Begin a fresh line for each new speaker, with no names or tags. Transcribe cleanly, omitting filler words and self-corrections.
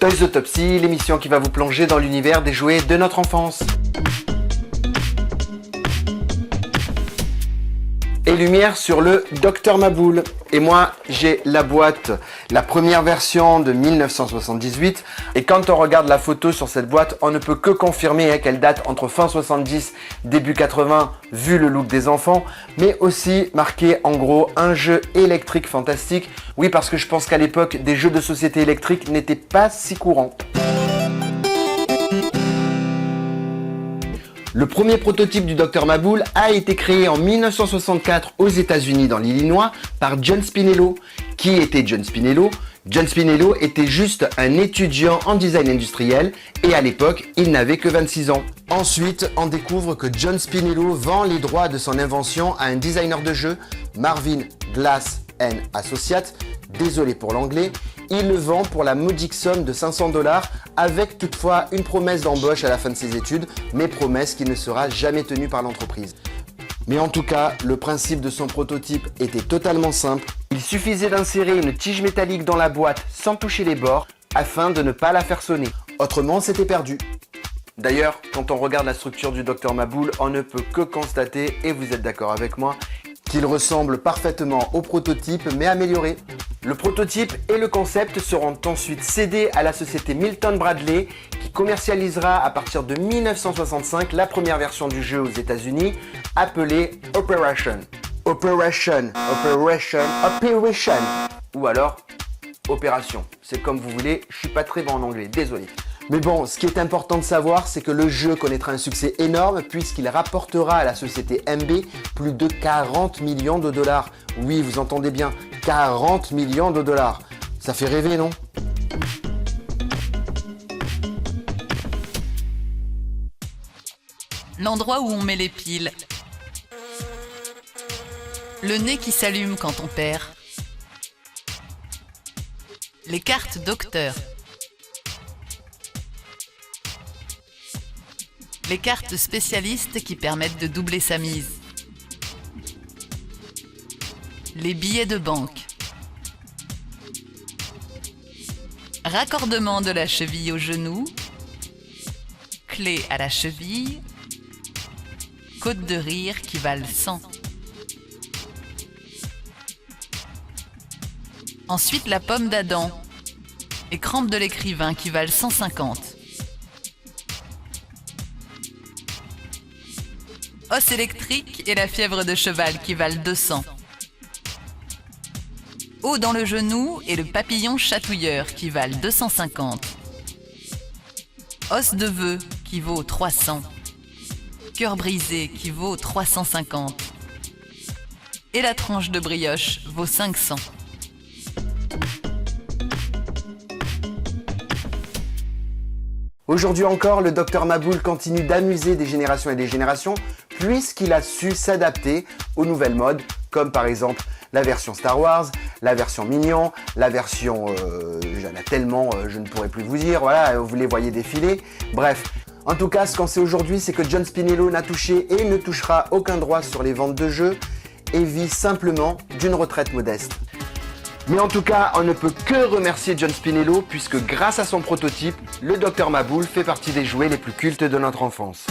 Toys Autopsy, l'émission qui va vous plonger dans l'univers des jouets de notre enfance. Et lumière sur le Dr Maboul. Et moi, j'ai la boîte, la première version de 1978. Et quand on regarde la photo sur cette boîte, on ne peut que confirmer qu'elle date entre fin 70, début 80, vu le look des enfants. Mais aussi marqué en gros un jeu électrique fantastique. Oui, parce que je pense qu'à l'époque, des jeux de société électrique n'étaient pas si courants. Le premier prototype du Dr Maboul a été créé en 1964 aux États-Unis dans l'Illinois par John Spinello. Qui était John Spinello? John Spinello était juste un étudiant en design industriel et à l'époque, il n'avait que 26 ans. Ensuite, on découvre que John Spinello vend les droits de son invention à un designer de jeu, Marvin Glass & Associates. Désolé pour l'anglais. Il le vend pour la modique somme de 500 $, avec toutefois une promesse d'embauche à la fin de ses études, mais promesse qui ne sera jamais tenue par l'entreprise. Mais en tout cas, le principe de son prototype était totalement simple. Il suffisait d'insérer une tige métallique dans la boîte sans toucher les bords, afin de ne pas la faire sonner. Autrement, c'était perdu. D'ailleurs, quand on regarde la structure du Dr Maboul, on ne peut que constater, et vous êtes d'accord avec moi, qu'il ressemble parfaitement au prototype mais amélioré. Le prototype et le concept seront ensuite cédés à la société Milton Bradley qui commercialisera à partir de 1965 la première version du jeu aux États-Unis appelée Operation. Operation ou alors Opération. C'est comme vous voulez, je suis pas très bon en anglais, désolé. Mais bon, ce qui est important de savoir, c'est que le jeu connaîtra un succès énorme puisqu'il rapportera à la société MB plus de 40 millions de $. Oui, vous entendez bien, 40 millions de $. Ça fait rêver, non?
L'endroit où on met les piles. Le nez qui s'allume quand on perd. Les cartes docteur. Les cartes spécialistes qui permettent de doubler sa mise. Les billets de banque. Raccordement de la cheville au genou. Clé à la cheville. Côte de rire qui valent 100. Ensuite la pomme d'Adam. Et crampes de l'écrivain qui valent 150. Os électrique et la fièvre de cheval qui valent 200. Eau dans le genou et le papillon chatouilleur qui valent 250. Os de vœux qui vaut 300. Cœur brisé qui vaut 350. Et la tranche de brioche vaut 500.
Aujourd'hui encore, le Dr Maboul continue d'amuser des générations et des générations puisqu'il a su s'adapter aux nouvelles modes, comme par exemple la version Star Wars, la version Mignon, la version... il y en a tellement, je ne pourrais plus vous dire, voilà, vous les voyez défiler. Bref, en tout cas, ce qu'on sait aujourd'hui, c'est que John Spinello n'a touché et ne touchera aucun droit sur les ventes de jeux et vit simplement d'une retraite modeste. Mais en tout cas, on ne peut que remercier John Spinello puisque grâce à son prototype, le Dr Maboul fait partie des jouets les plus cultes de notre enfance.